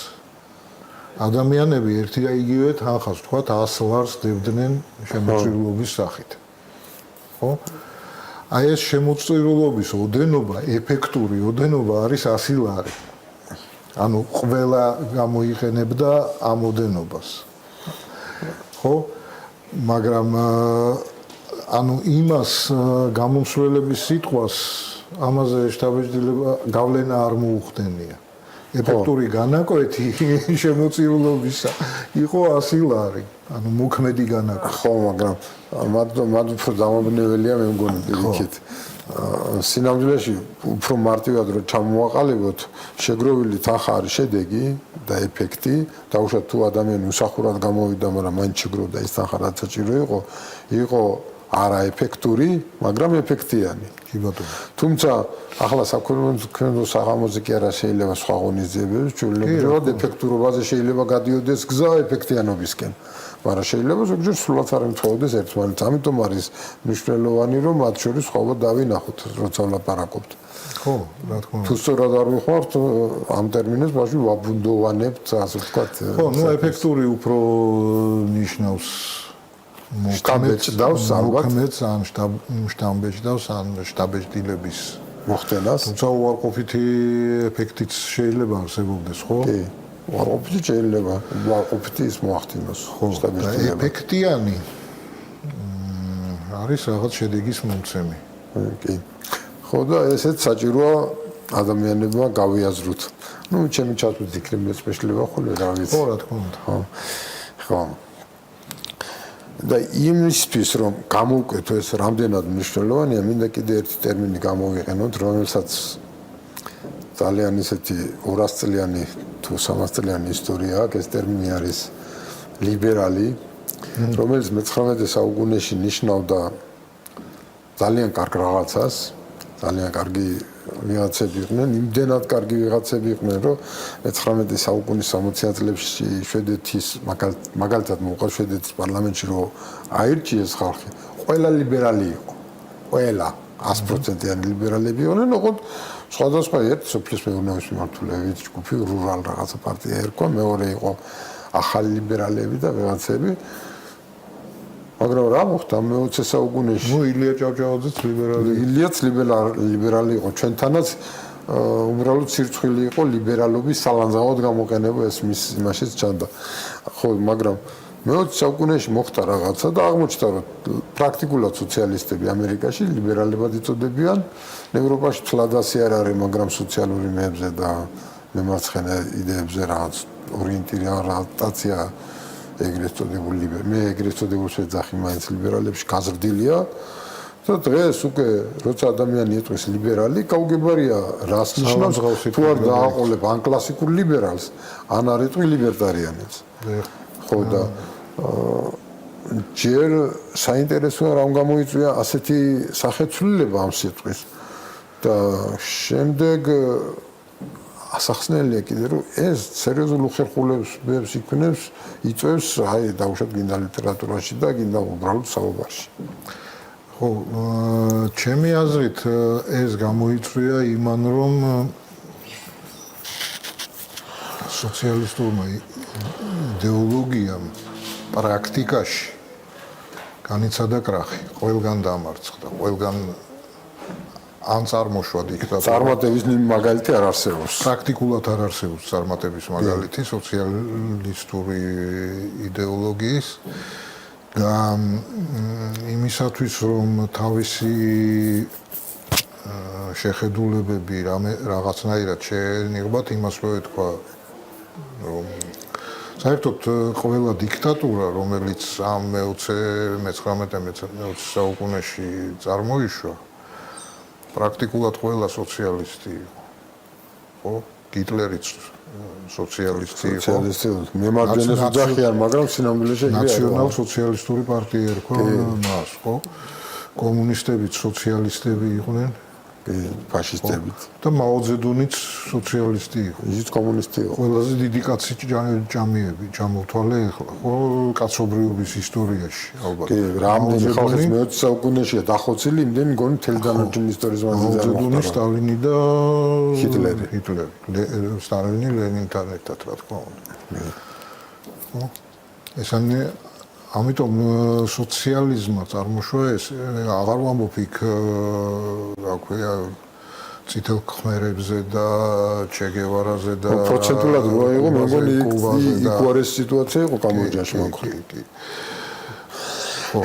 ადამიანები ერთი და იგივე თანხას თქვათ 100 ლარს დებდნენ შემოწირულობის სახით ხო აი ეს შემოწირულობის ოდენობა ეფექტური ოდენობა არის 100 ლარი ანუ ყველა გამოიყენებდა ამ ოდენობას ხო მაგრამ ანუ იმას გამომსვლელების სიტყვას ამაზე შთაბეჭდილება გავლენა არ მოუხდენია. ეფექტური განაკვეთი შემოწირულობისა იყო 100 ლარი, ანუ მოქმედი განაკვეთი. ხო, მაგრამ მათ უფრო დამაბნეველია მე მგონი იქით. სინამდვილეში უფრო მარტივად რომ ჩამოვაყალიბოთ, შეგროვილი თანხა არის შედეგი და ეფექტი, დაუშვათ თუ ადამიანი უსახურად გამოვიდა, მაგრამ მაინც შეგროვდა ის თანხა რაც საჭირო იყო არაეფექტური, მაგრამ ეფექტიანი. თუმცა ახლა საქველმოქმედო საღამოზე კი არა შეიძლება სხვა ღონისძიებებს ჩვეულებრივად ეფექტურობაზე შეიძლება გადიოდეს გზა ეფექტიანობისკენ. მაგრამ შეიძლება ზოგჯერ სულად არ ემთხოვდეს ერთმანეთს. ამიტომ არის მნიშვნელოვანი რომ მათ შორის სხვაობა დავინახოთ, როცა ვლაპარაკობთ. ხო, რა თქმა უნდა. თუ სწორად არ ვიხმართ ამ ტერმინებს, მაშინ ვაბუნდოვანებთ, ასე ვთქვათ. ხო, ну ეფექტური უფრო ნიშნავს შტაბეჭდავს მოქმედს ან შტაბეჭდავს ან შტაბეჭდილების მოხდენას. თუმცა უარყოფითი ეფექტიც შეიძლება არსებობდეს, ხო? კი. უარყოფითი შეიძლება, უარყოფითი ის მოახდინოს. შტაბეჭდილება. ეფექტიანი არის რაღაც შედეგის მომცემი. კი. ხო და ესეც საჭიროა ადამიანებმა გავიაზროთ. ნუ ჩემი ჩათვლით იქნება მეცდელება ხოლმე რა ვიცი. ხო, რა თქმა უნდა. ხო. და იმისთვის რომ გამოვკვეთო ეს რამდენად მნიშვნელოვანია, მინდა კიდე ერთი ტერმინი გამოვიყენოთ, რომელსაც ძალიან ისეთი 200 წლიანი თუ 300 წლიანი ისტორია აქვს, ეს ტერმინი არის ლიბერალი, რომელიც მე-19 საუკუნეში ნიშნავდა ძალიან კარგ რაღაცას, ძალიან კარგი ვიღაცები იყვნენ, იმდენად კარგი ვიღაცები იყვნენ, რომ მე-19 საუკუნის 60-იან წლებში შვედეთის მაგალითად მოყვა შვედეთის პარლამენტში რომ აირჩიეს ხალხი, ყველა ლიბერალი იყო. ყველა 100%-იანი ლიბერალები იყვნენ, ოღონდ სხვადასხვა ერთ სოფლის მეურნეობის მიმართულებით ჯგუფი რურალ რაღაცა პარტია ერქვა, მეორე იყო ახალი ლიბერალები და ვიღაცები. მაგრამ რა მოხდა მე-20 საუკუნეში? ნუ ილია ჭავჭავაძეც ლიბერალი. ილიაც ლიბერალი იყო. ჩვენთანაც უბრალოდ სირცხვილი იყო ლიბერალობის სალანძაღოდ გამოყენება ეს მის იმაშიც ჩანდა. ხო, მაგრამ მე-20 საუკუნეში მოხდა რაღაცა და აღმოჩნდა რომ პრაქტიკულად სოციალისტები ამერიკაში ლიბერალებად იწოდებიან. ევროპაში თლად ასე არ არის, მაგრამ სოციალური მეებზე და მემარცხენე იდეებზე რაღაც ორიენტირაცია ეგრეთ წოდებული მე ეგრეთ წოდებული შეძახი მაინც ლიბერალებში გაზრდილია და დღეს უკვე როცა ადამიანი იტყვის ლიბერალი, გაუგებარია რას ნიშნავს თუ არ დააყოლებ ან კლასიკურ ლიბერალს, ან არ იტყვი ლიბერტარიანებს. ხო და ჯერ საინტერესოა რამ გამოიწვია ასეთი სახეცვლილება ამ სიტყვის და შემდეგ ასახსნელია კიდე რომ ეს სერიოზულ უხერხულებს იქნებს იწევს აი დაუშვათ გინდა ლიტერატურაში და გინდა უბრალოდ საუბარში. ხო, ჩემი აზრით ეს გამოიწვია იმან რომ სოციალისტურმა იდეოლოგიამ პრაქტიკაში განიცადა კრახი, ყველგან დამარცხდა, ყველგან ან წარმოშვა დიქტატურა. წარმატების მაგალითი არ არსებობს. პრაქტიკულად არ არსებობს წარმატების მაგალითი სოციალისტური იდეოლოგიის და იმისათვის რომ თავისი შეხედულებები რაღაცნაირად შეენიღბათ, იმას რო ეთქვა რომ საერთოდ ყველა დიქტატურა, რომელიც ამ მე-19 საუკუნეში წარმოიშვა, პრაქტიკულად ყველა სოციალისტი იყო. ხო, გიტლერიც სოციალისტი იყო. სოციალისტი მემარჯვენეს უძახიან, მაგრამ სინამდვილეში იგი ნაციონალ-სოციალისტური პარტია ერქვა მას, ხო? კომუნისტებიც სოციალისტები იყვნენ. ფაშისტებით. და მაო-ძედუნიც სოციალისტი იყო. ისიც კომუნისტი იყო. ყველაზე დიდი კაცი ჭამიები, ჩამოთვალე ახლა, ხო, კაცობრიობის ისტორიაში, ალბათ. კი, რამდენი ხალხის მე-20 საუკუნეშია დახოცილი, იმდენი მგონი მთელი დანარჩენი ისტორიის მანძილზე მაო-ძედუნი, სტალინი და ჰიტლერი. სტალინი ლენინთან ერთად, რა თქმა უნდა. ხო? ესენი ამიტომ სოციალიზმმა წარმოშვა ეს აღარ ვამბობ იქ რა ქვია წითელ ქმერებზე და ჩე გევარაზე და პროცენტულად რა იყო მე მგონი იქ უარეს სიტუაცია იყო კამბოჯაში მაგხი ხო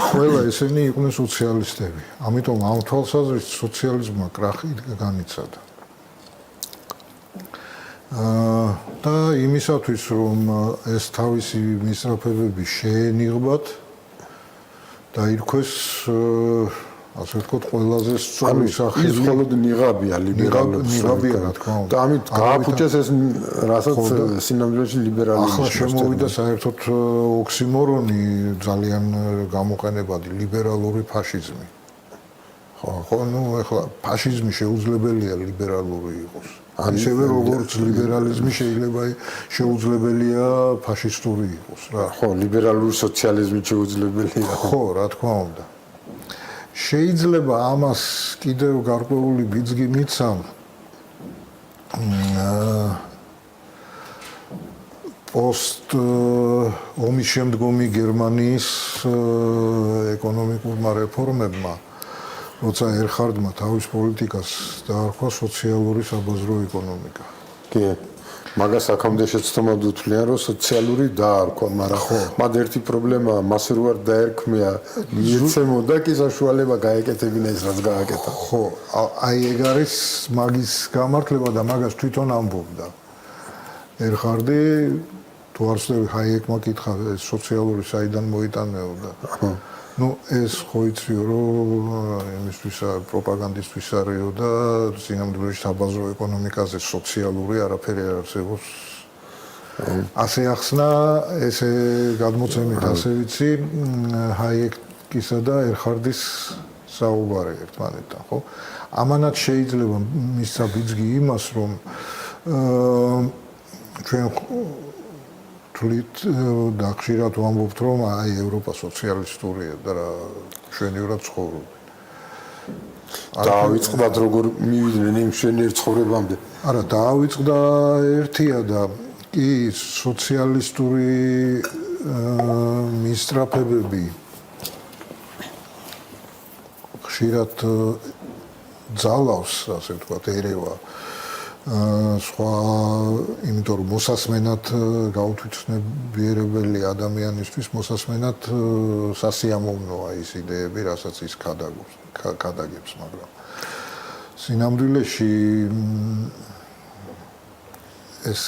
ყველა ესენი იყვნენ სოციალისტები ამიტომ ამ თვალსაზრისით სოციალიზმმა კრახი განიცადა და იმისათვის რომ ეს თავისი მისწრაფებები შეენიღბათ და ირქვეს ასე ვთქვათ ყველაზე სწორი სახელი ის მხოლოდ ნიღაბია ლიბერალობის ნიღაბია რა თქმა უნდა და ამით გააფუჭეს ეს რასაც სინამდვილეში ლიბერალი ახლა შემოვიდა საერთოდ ოქსიმორონი ძალიან გამოყენებადი ლიბერალური ფაშიზმი ხო ნუ ახლა ფაშიზმი შეუძლებელია ლიბერალური იყოს ისევე როგორც ლიბერალიზმი შეიძლება შეუძლებელია ფაშისტური იყოს რა ხო ლიბერალური სოციალიზმი შეუძლებელია ხო რა თქმა უნდა შეიძლება ამას კიდევ გარკვეული ბიძგი მიცამ პოსტ ომის შემდგომი გერმანიის ეკონომიკურმა რეფორმებმა როცა ერხარდმა თავის პოლიტიკას დაარქვა სოციალური საბაზრო ეკონომიკა. კი. მაგას აქამდე შეცდომად უთვლიან, რომ სოციალური დაარქვა, მაგრამ მათ ერთი პრობლემაა, მას რო არ დაერქმია, მიეცემოდა კი საშუალება გაეკეთებინა ის, რაც გააკეთა. ხო, აი ეგ არის მაგის გამართლება და მაგას თვითონ ამბობდა. ერხარდი თუ არ ვცდები, ჰაიეკმა კითხა, სოციალური საიდან მოიტანეოდა. ნუ ეს ხო იციო, რომ იმისთვის პროპაგანდისტვის არისო და სინამდვილეში საბაზრო ეკონომიკაზე სოციალური არაფერი არ არსებობს. ასე ახსნა ესე გადმოცემით, ასე ვიცი, ჰაიეკისა და ერხარდის საუბარი ერთმანეთთან, ხო? ამანაც შეიძლება მისცა ბიძგი იმას, რომ ჩვენ თვლით და ხშირად ვამბობთ, რომ აი ევროპა სოციალისტურია და რა მშვენივრად ცხოვრობენ. დაავიწყდათ როგორ მივიდნენ იმ მშვენიერ ცხოვრებამდე. არა, დაავიწყდა ერთია და კი სოციალისტური მისწრაფებები ხშირად ძალავს, ასე ვთქვათ, ერევა სხვა, იმიტომ რომ მოსასმენად გაუთვითცნობიერებელი ადამიანისთვის მოსასმენად სასიამოვნოა ის იდეები, რასაც ის ქადაგებს, მაგრამ სინამდვილეში ეს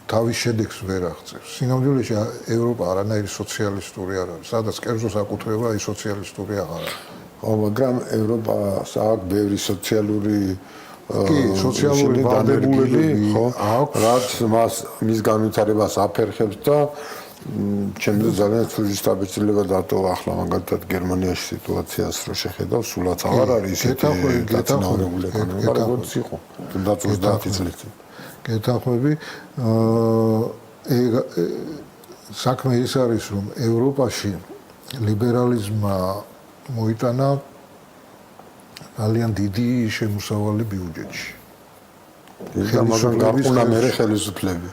თავის შედეგს ვერ აღწევს. სინამდვილეში ევროპა არანაირი სოციალისტური არ არის, სადაც კერძო საკუთრება ის სოციალისტური აღარ არის. ხო, მაგრამ ევროპას აქვს ბევრი სოციალური კი, სოციალური ვალდებულებები აქვს, რაც მის განვითარებას აფერხებს და ჩემს ძალიან სუჟის დაბეჭდილება დატოვა ახლა მაგალითად გერმანიაში სიტუაციას რო შეხედავ, სულაც აღარ არის ისეთი დაწინაურებული ეკონომიკა, როგორც იყო თუნდაც 30 წლის წინ. გეთანხმები, საქმე ის არის, რომ ევროპაში ლიბერალიზმმა მოიტანა ძალიან დიდი შემოსავალი ბიუჯეტში. ხელისუფლები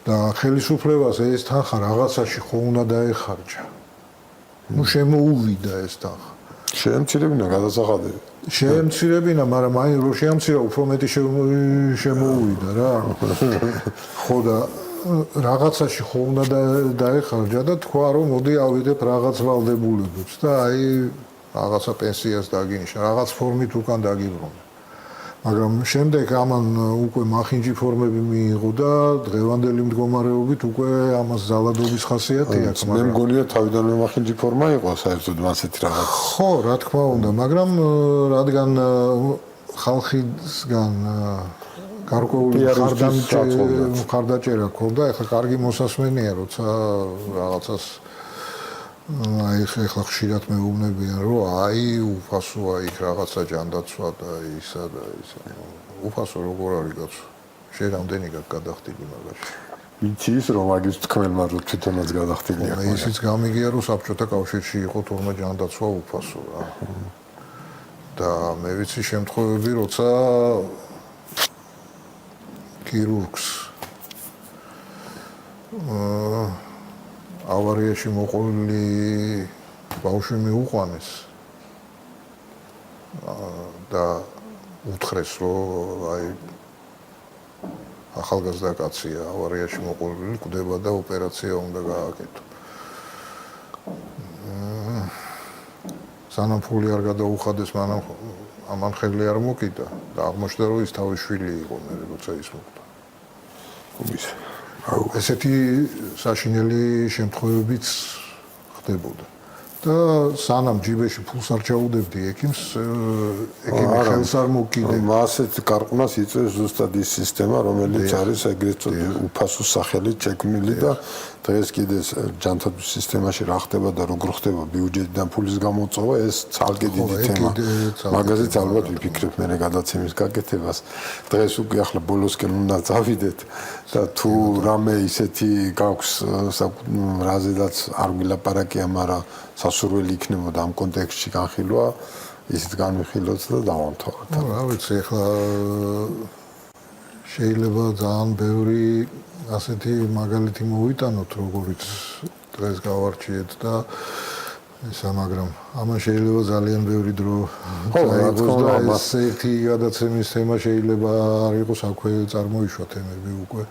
და ხელისუფლებას ეს თანხა რაღაცაში ხო უნდა დაეხარჯა. ნუ შემოუვიდა ეს თანხა. შეემცირებინა გადასახადები. შეემცირებინა, მაგრამ აი რო შეამცირა, უფრო მეტი შემოუვიდა რა. ხო და რაღაცაში ხო უნდა დაეხარჯა და თქვა რომ მოდი ავიდებ რაღაც ვალდებულებებს და აი რაღაცა პენსიას დაგინიშნა, რაღაც ფორმით უკან დაგიბრუნა. მაგრამ შემდეგ ამან უკვე მახინჯი ფორმები მიიღო და დღევანდელი მდგომარეობით უკვე ამას ზალადობის ხასიათი აქვს, მაგრამ მე მგონია თავიდანვე მახინჯი ფორმა იყო საერთოდ ასეთი რაღაც. ხო, რა თქმა უნდა, მაგრამ რადგან ხალხისგან გარკვეული მხარდაჭერა ქონდა, ეხლა კარგი მოსასმენია, როცა რაღაცას აი ეხლა ხშირად მეუბნებიან, რომ აი უფასოა იქ რაღაცა ჯანდაცვა და ისა და ისა. უფასო როგორ არის კაცო? შენ რამდენი გადახდილი მაგაში? ვიცი ის რომ მაგის თქმელმა რო თვითონაც გადახდილია. ისიც გამიგია რომ საბჭოთა კავშირში იყო თურმე ჯანდაცვა უფასო რა. და მე ვიცი შემთხვევები, როცა ქირურგს ავარიაში მოყოლილი ბავშვი მიუყვანეს და უთხრეს რომ აი ახალგაზრდა კაცია ავარიაში მოყოლილი, კვდება და ოპერაცია უნდა გააკეთო. სანამ ფული არ გადაუხადეს, მანამ ამან ხელი არ მოკიდა და აღმოჩნდა რომ ის თავის შვილი იყო მე როცა ის მოკვდა. ესეთი საშინელი შემთხვევებიც ხდებოდა. და სანამ ჯიბეში ფულს არ ჩაუდებდი ექიმს, ექიმი ხელს არ მოკიდებდა. ასეთ გარყვნას იწვევს ზუსტად ის სისტემა, რომელიც არის ეგრეთ წოდებული უფასო სახელით შექმნილი და დღეს კიდე ჯანმრთელობის სისტემაში რა ხდება და როგორ ხდება ბიუჯეტიდან ფულის გამოწვევა, ეს ცალკე დიდი თემა. მაგაზეც ალბათ ვიფიქრებ მე გადაცემის გაკეთებას. დღეს უკვე ახლა ბოლოსკენ უნდა წავიდეთ და თუ რამე ისეთი გაქვს, რაზედაც არ გვილაპარაკია, მაგრამ სასურველი იქნებოდა ამ კონტექსტში განხილვა, ისიც განვიხილოთ და დავამთავროთ. რა ვიცი, ახლა შეიძლება ძალიან ბევრი ასეთი მაგალითი მოვიტანოთ, როგორიც დღეს გავარჩიეთ და ესა, მაგრამ ამან შეიძლება ძალიან ბევრი დრო ხო, რა თქმა უნდა, ეს ერთი გადაცემის თემა შეიძლება არ იყოს, აქვე წარმოიშვა თემები უკვე,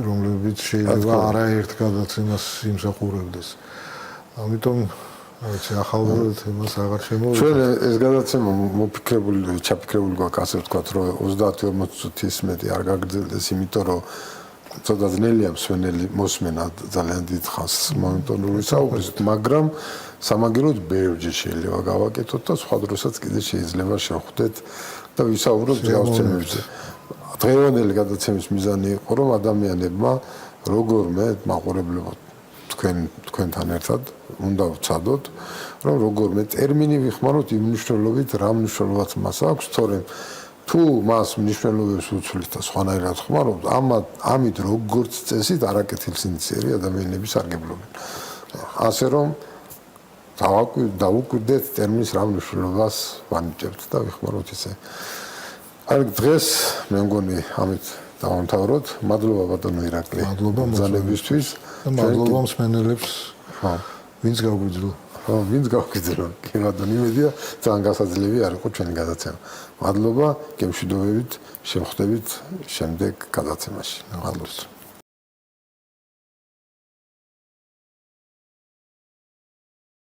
რომლებიც შეიძლება არაერთ გადაცემას იმსახურებდეს. ამიტომ ვიცი, ახალ თემას აღარ შემოვიდა. ჩვენ ეს გადაცემა ჩაფიქრებული გვაქვს, ასე ვთქვათ, რომ 30-40 წუთის მეტი არ გაგრძელდეს, იმიტომ რომ ცოტა ძნელია მოსმენა ძალიან დიდ ხანს მონოტონური საუბრის, მაგრამ სამაგეროდ ბევრჯერ შეიძლება გავაკეთოთ და სხვა დროსაც კიდე შეიძლება შევხვდეთ და ვისაუბროთ ძველ თემებზე. დღევანდელი გადაცემის მიზანი იყო, რომ ადამიანებმა როგორმე მაყურებლებო თქვენთან ერთად უნდა ვცადოთ, რომ როგორმე ტერმინი ვიხმაროთ იმ მნიშვნელობით, რა მნიშვნელობაც მას აქვს, თორემ თუ მას მნიშვნელობებს უცვლის და სხვანაირად ხმარობთ, ამით როგორც წესით არაკეთილ სინციერი ადამიანები სარგებლობენ. ასე რომ დავუკვირდეთ ტერმინის რა მნიშვნელობას ვანიჭებთ და ვიხმაროთ ისე. აი დღეს მე მგონი ამით დავამთავროთ. მადლობა ბატონო ირაკლი. მადლობა ბრძანებისთვის. მადლობა მსმენელებს. ხო. ვინც გავგვიძრო. ხო, ვინც გავგვიძრო. კი ბატონო, იმედია ძალიან გასაძლები არ იყო ჩვენი გადაცემა. მადლობა, გემშვიდობებით, შევხვდებით შემდეგ გადაცემაში. მადლობა.